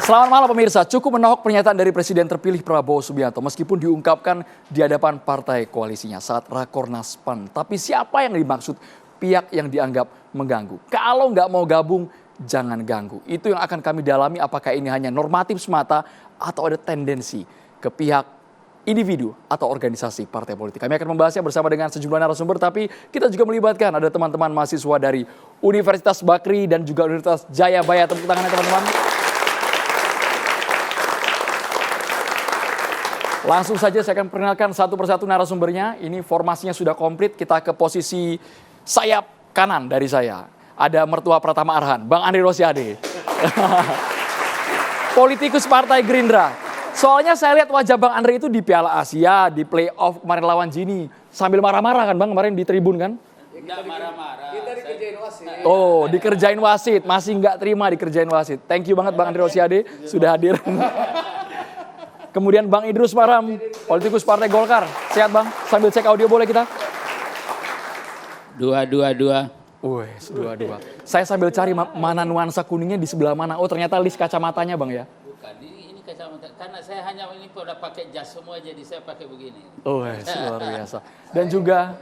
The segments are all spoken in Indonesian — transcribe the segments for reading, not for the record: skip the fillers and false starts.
Selamat malam pemirsa, cukup menohok pernyataan dari Presiden terpilih Prabowo Subianto meskipun diungkapkan di hadapan partai koalisinya saat Rakornas PAN. Tapi siapa yang dimaksud pihak yang dianggap mengganggu? Kalau nggak mau gabung, jangan ganggu. Itu yang akan kami dalami apakah ini hanya normatif semata atau ada tendensi ke pihak individu atau organisasi partai politik. Kami akan membahasnya bersama dengan sejumlah narasumber, tapi kita juga melibatkan ada teman-teman mahasiswa dari Universitas Bakri dan juga Universitas Jayabaya. Tepuk tangannya teman-teman. Langsung saja saya akan perkenalkan satu persatu narasumbernya. Ini formasinya sudah komplit. Kita ke posisi sayap kanan dari saya. Ada mertua Pratama Arhan, Bang Andri Rosiade. Politikus Partai Gerindra. Soalnya saya lihat wajah Bang Andri itu di Piala Asia, di playoff kemarin lawan Gini. Sambil marah-marah kan Bang kemarin di tribun kan? Enggak marah-marah. Kita dikerjain wasit. Oh, dikerjain wasit. Masih nggak terima dikerjain wasit. Thank you banget Bang Andri Rosiade sudah hadir. Kemudian Bang Idrus Marham, politikus Partai Golkar. Sehat Bang? Sambil cek audio boleh kita? Dua. Wes, dua. Saya sambil cari mana nuansa kuningnya di sebelah mana. Oh ternyata list kacamatanya Bang ya? Bukan, ini kacamata. Karena saya hanya ini udah pakai jas semua jadi saya pakai begini. Oh wes, luar biasa. Dan juga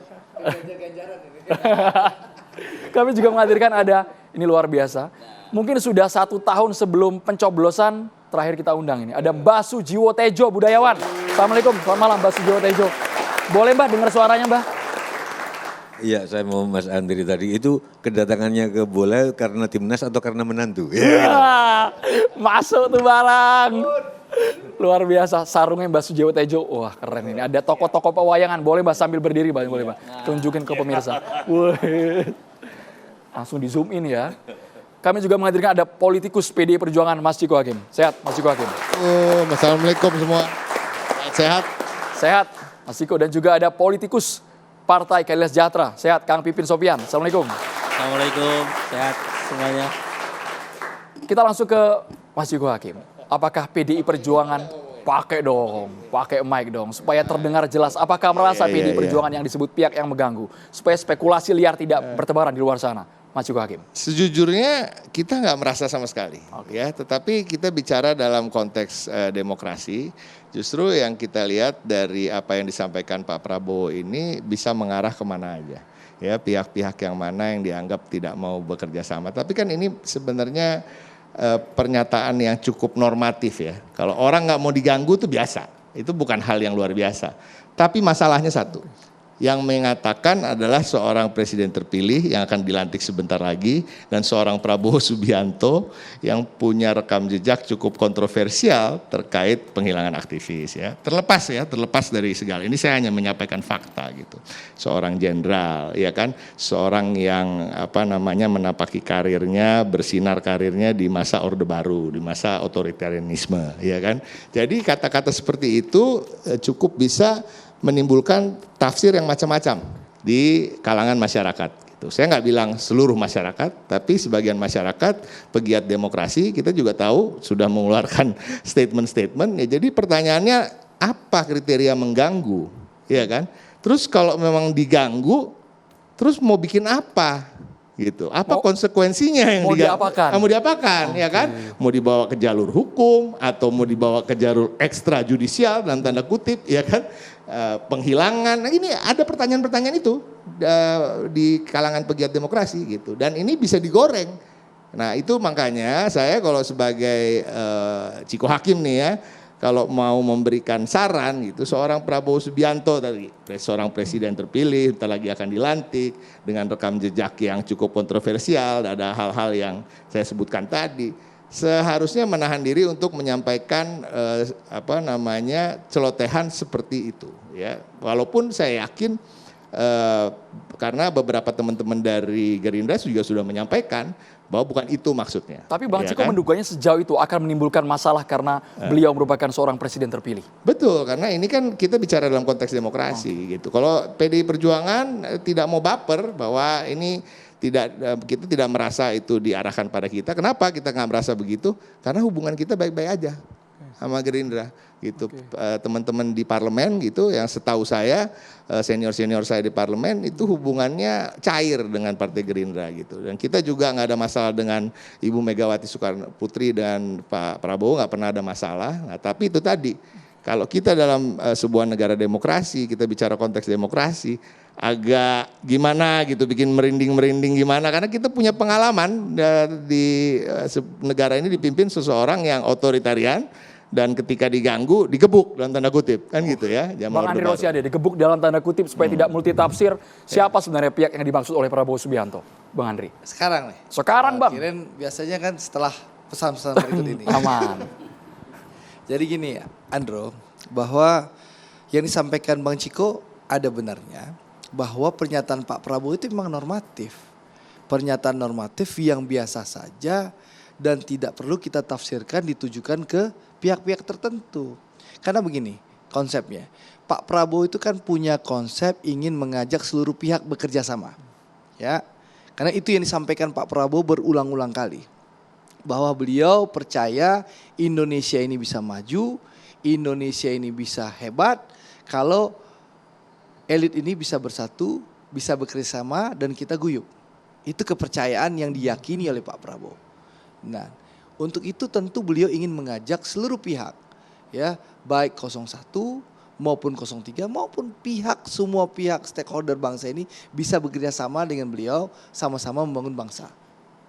kami juga menghadirkan ada, ini luar biasa. Mungkin sudah 1 tahun sebelum pencoblosan terakhir kita undang ini. Ada Mbah Sujiwo Tejo, budayawan. Assalamualaikum, selamat malam Mbah Sujiwo Tejo. Boleh Mbah dengar suaranya Mbah? Iya, saya mau Mas Andri tadi itu kedatangannya ke bola karena timnas atau karena menantu? Masuk tuh barang. Luar biasa, sarungnya Mbah Sujiwo Tejo. Wah keren ini, ada tokoh-tokoh pewayangan. Boleh Mbah sambil berdiri Mbah, boleh Mbah. Tunjukin ke pemirsa. Wih. Langsung di zoom in ya. Kami juga menghadirkan ada politikus PDI Perjuangan Mas Ciko Hakim. Sehat Mas Ciko Hakim? Assalamualaikum semua. Sehat? Sehat Mas Ciko. Dan juga ada politikus Partai Keadilan Sejahtera. Sehat Kang Pipin Sopian. Assalamualaikum. Assalamualaikum, sehat semuanya. Kita langsung ke Mas Ciko Hakim. Apakah PDI Perjuangan pakai mic dong supaya terdengar jelas. Apakah merasa PDI Perjuangan yang disebut pihak yang mengganggu supaya spekulasi liar tidak bertebaran di luar sana? Mas Ciko Hakim. Sejujurnya kita nggak merasa sama sekali, ya. Tetapi kita bicara dalam konteks demokrasi. Justru yang kita lihat dari apa yang disampaikan Pak Prabowo ini bisa mengarah kemana aja, ya. Pihak-pihak yang mana yang dianggap tidak mau bekerja sama. Tapi kan ini sebenarnya pernyataan yang cukup normatif ya. Kalau orang nggak mau diganggu itu biasa, itu bukan hal yang luar biasa. Tapi masalahnya satu. Yang mengatakan adalah seorang presiden terpilih yang akan dilantik sebentar lagi dan seorang Prabowo Subianto yang punya rekam jejak cukup kontroversial terkait penghilangan aktivis ya. Terlepas dari segala ini saya hanya menyampaikan fakta gitu. Seorang jenderal ya kan, seorang yang menapaki karirnya, bersinar karirnya di masa Orde Baru, di masa otoritarianisme ya kan. Jadi kata-kata seperti itu cukup bisa menimbulkan tafsir yang macam-macam di kalangan masyarakat. Gitu. Saya nggak bilang seluruh masyarakat, tapi sebagian masyarakat pegiat demokrasi kita juga tahu sudah mengeluarkan statement-statement. Ya, jadi pertanyaannya apa kriteria mengganggu, ya kan? Terus kalau memang diganggu, terus mau bikin apa? Gitu. Apa konsekuensinya yang mau diapakan ya kan? Mau dibawa ke jalur hukum atau mau dibawa ke jalur ekstrajudisial dalam tanda kutip ya kan? Penghilangan. Nah, ini ada pertanyaan-pertanyaan itu di kalangan pegiat demokrasi gitu. Dan ini bisa digoreng. Nah, itu makanya saya kalau sebagai Ciko Hakim nih ya, kalau mau memberikan saran gitu, seorang Prabowo Subianto tadi, seorang presiden terpilih, bentar lagi akan dilantik dengan rekam jejak yang cukup kontroversial, ada hal-hal yang saya sebutkan tadi, seharusnya menahan diri untuk menyampaikan celotehan seperti itu, ya. Walaupun saya yakin karena beberapa teman-teman dari Gerindra juga sudah menyampaikan bahwa bukan itu maksudnya. Tapi Bang ya Ciko kan? menduganya sejauh itu akan menimbulkan masalah karena beliau merupakan seorang presiden terpilih. Betul, karena ini kan kita bicara dalam konteks demokrasi gitu. Kalau PDI Perjuangan tidak mau baper bahwa ini kita tidak merasa itu diarahkan pada kita. Kenapa kita nggak merasa begitu? Karena hubungan kita baik-baik aja. sama Gerindra gitu. Teman-teman di parlemen gitu yang setahu saya senior-senior saya di parlemen itu hubungannya cair dengan Partai Gerindra gitu. Dan kita juga nggak ada masalah dengan Ibu Megawati Soekarno Putri dan Pak Prabowo, nggak pernah ada masalah. Nah, tapi itu tadi kalau kita dalam sebuah negara demokrasi, kita bicara konteks demokrasi, agak gimana gitu, bikin merinding-merinding gimana, karena kita punya pengalaman di negara ini dipimpin seseorang yang otoritarian dan ketika diganggu digebuk dalam tanda kutip kan gitu ya. Bang Andri Rosiade digebuk dalam tanda kutip supaya tidak multitafsir. Siapa sebenarnya pihak yang dimaksud oleh Prabowo Subianto, Bang Andri? Sekarang nih. Sekarang Bang. Kirain biasanya kan setelah pesan-pesan berikut ini. Aman. Jadi gini ya, Andro, bahwa yang disampaikan Bang Ciko ada benarnya bahwa pernyataan Pak Prabowo itu memang normatif. Pernyataan normatif yang biasa saja dan tidak perlu kita tafsirkan ditujukan ke pihak-pihak tertentu. Karena begini konsepnya, Pak Prabowo itu kan punya konsep ingin mengajak seluruh pihak bekerja sama. Ya, karena itu yang disampaikan Pak Prabowo berulang-ulang kali. Bahwa beliau percaya Indonesia ini bisa maju, Indonesia ini bisa hebat kalau elit ini bisa bersatu, bisa bekerja sama dan kita guyup. Itu kepercayaan yang diyakini oleh Pak Prabowo. Nah, untuk itu tentu beliau ingin mengajak seluruh pihak, ya, baik 01 maupun 03 maupun semua pihak stakeholder bangsa ini bisa bekerja sama dengan beliau, sama-sama membangun bangsa.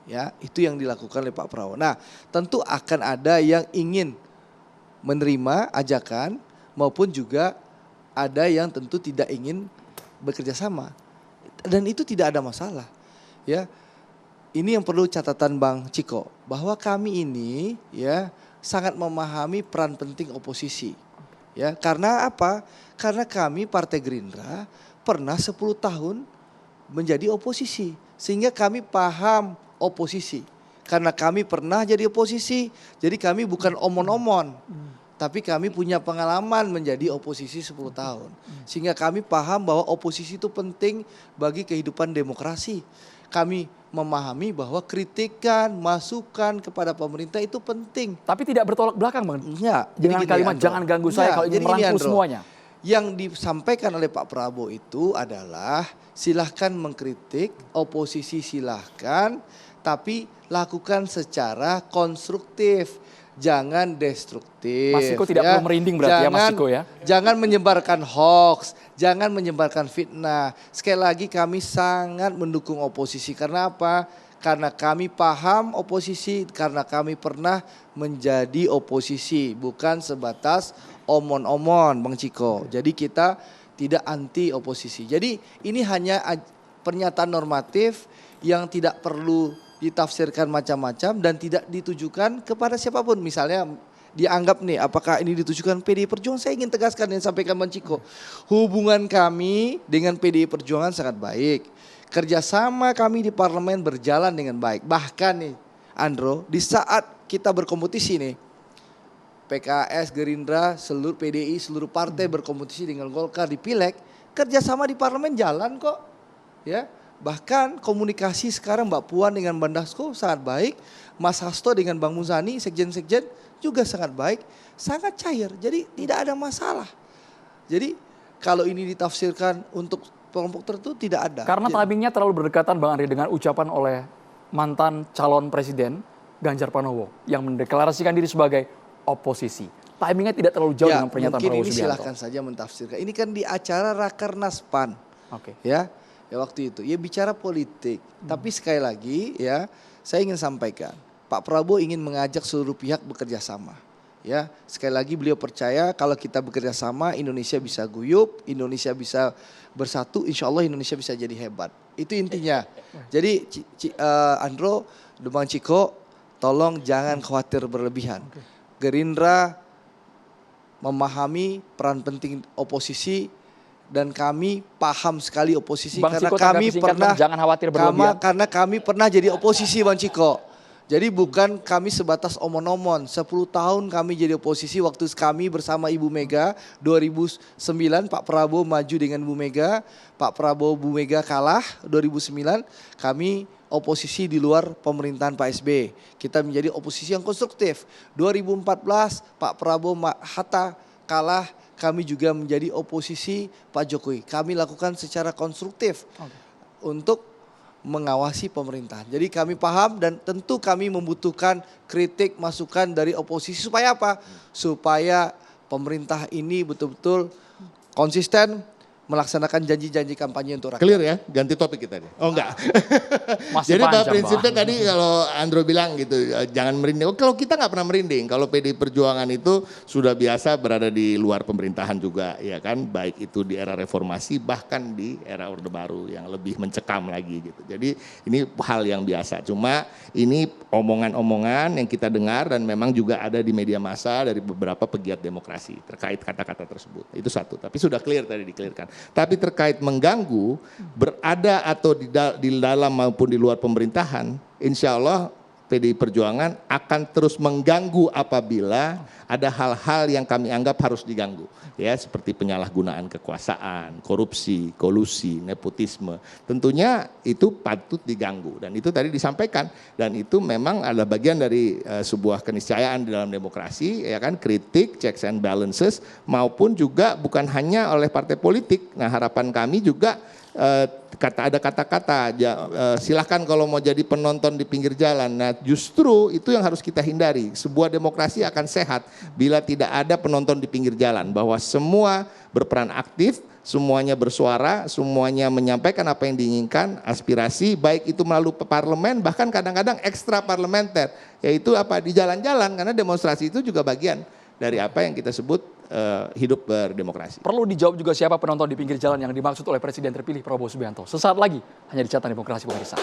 Ya, itu yang dilakukan oleh Pak Prabowo. Nah, tentu akan ada yang ingin menerima ajakan maupun juga ada yang tentu tidak ingin bekerja sama. Dan itu tidak ada masalah. Ya. Ini yang perlu catatan Bang Ciko, bahwa kami ini ya sangat memahami peran penting oposisi. Ya, karena apa? Karena kami Partai Gerindra pernah 10 tahun menjadi oposisi, sehingga kami paham oposisi. Karena kami pernah jadi oposisi, jadi kami bukan omon-omon. Tapi kami punya pengalaman menjadi oposisi 10 tahun. Sehingga kami paham bahwa oposisi itu penting bagi kehidupan demokrasi. Kami memahami bahwa kritikan, masukan kepada pemerintah itu penting. Tapi tidak bertolak belakang Bang. Ya, Dengan gini, kalimat Andro. jangan ganggu saya kalau ingin jadi gini, merangkul Andro. semuanya. Yang disampaikan oleh Pak Prabowo itu adalah silahkan mengkritik, oposisi silahkan, tapi lakukan secara konstruktif. Jangan destruktif. Mas Ciko tidak perlu merinding berarti ya Mas Ciko ya. Jangan menyebarkan hoax, jangan menyebarkan fitnah. Sekali lagi kami sangat mendukung oposisi. Karena apa? Karena kami paham oposisi, karena kami pernah menjadi oposisi. Bukan sebatas omon-omon Bang Ciko. Jadi kita tidak anti oposisi. Jadi ini hanya pernyataan normatif yang tidak perlu ditafsirkan macam-macam dan tidak ditujukan kepada siapapun. Misalnya dianggap nih, apakah ini ditujukan PDI Perjuangan? Saya ingin tegaskan yang disampaikan Bang Ciko. Hubungan kami dengan PDI Perjuangan sangat baik. Kerjasama kami di parlemen berjalan dengan baik. Bahkan nih Andro, di saat kita berkompetisi nih, PKS, Gerindra, seluruh PDI, seluruh partai berkompetisi dengan Golkar di Pileg, kerjasama di parlemen jalan kok. Ya. Bahkan komunikasi sekarang Mbak Puan dengan Bang Dasko sangat baik. Mas Hasto dengan Bang Muzani, sekjen-sekjen juga sangat baik. Sangat cair, jadi tidak ada masalah. Jadi kalau ini ditafsirkan untuk kelompok tertentu tidak ada. Karena timingnya terlalu berdekatan Bang Andri dengan ucapan oleh mantan calon presiden Ganjar Pranowo yang mendeklarasikan diri sebagai oposisi. Timingnya tidak terlalu jauh dengan pernyataan Prabowo Mungkin ini Subianto. silahkan saja mentafsirkan. Ini kan di acara Rakernas PAN. Oke. Ya waktu itu ya bicara politik. Tapi sekali lagi ya saya ingin sampaikan Pak Prabowo ingin mengajak seluruh pihak bekerja sama. Ya sekali lagi beliau percaya kalau kita bekerja sama Indonesia bisa guyup, Indonesia bisa bersatu, insya Allah Indonesia bisa jadi hebat. Itu intinya. Jadi Andro, Bang Ciko, tolong jangan khawatir berlebihan. Gerindra memahami peran penting oposisi. Dan kami paham sekali oposisi Bang karena Ciko, kami singkat, pernah jangan khawatir berlebihan. karena kami pernah jadi oposisi Bang Ciko. Jadi bukan kami sebatas omon-omon. 10 tahun kami jadi oposisi waktu kami bersama Ibu Mega. 2009 Pak Prabowo maju dengan Bu Mega. Pak Prabowo Bu Mega kalah 2009. Kami oposisi di luar pemerintahan Pak SBY. Kita menjadi oposisi yang konstruktif. 2014 Pak Prabowo Hatta kalah. Kami juga menjadi oposisi Pak Jokowi. Kami lakukan secara konstruktif untuk mengawasi pemerintahan. Jadi kami paham dan tentu kami membutuhkan kritik, masukan dari oposisi supaya apa? Supaya pemerintah ini betul-betul konsisten melaksanakan janji-janji kampanye untuk rakyat. Clear ya, ganti topik kita deh. Oh enggak. Masih Jadi panjang, prinsipnya Bang. tadi kalau Andro bilang gitu, jangan merinding. Oh, kalau kita nggak pernah merinding, kalau PDI Perjuangan itu sudah biasa berada di luar pemerintahan juga, ya kan, baik itu di era reformasi bahkan di era Orde Baru yang lebih mencekam lagi gitu. Jadi ini hal yang biasa. Cuma ini omongan-omongan yang kita dengar dan memang juga ada di media massa dari beberapa pegiat demokrasi terkait kata-kata tersebut. Itu satu. Tapi sudah clear tadi di-clearkan. Tapi terkait mengganggu, berada atau di dalam maupun di luar pemerintahan, insya Allah PDI Perjuangan akan terus mengganggu apabila ada hal-hal yang kami anggap harus diganggu. Ya, seperti penyalahgunaan kekuasaan, korupsi, kolusi, nepotisme. Tentunya itu patut diganggu dan itu tadi disampaikan dan itu memang adalah bagian dari sebuah keniscayaan di dalam demokrasi, ya kan, kritik, checks and balances maupun juga bukan hanya oleh partai politik. Nah, harapan kami juga ada kata-kata silahkan kalau mau jadi penonton di pinggir jalan. Nah, justru itu yang harus kita hindari. Sebuah demokrasi akan sehat bila tidak ada penonton di pinggir jalan, bahwa semua berperan aktif, semuanya bersuara, semuanya menyampaikan apa yang diinginkan, aspirasi, baik itu melalui parlemen, bahkan kadang-kadang ekstra parlementer, yaitu apa, di jalan-jalan, karena demonstrasi itu juga bagian dari apa yang kita sebut hidup berdemokrasi. Perlu dijawab juga siapa penonton di pinggir jalan yang dimaksud oleh Presiden terpilih Prabowo Subianto. Sesaat lagi hanya di Catatan Demokrasi pemirsa.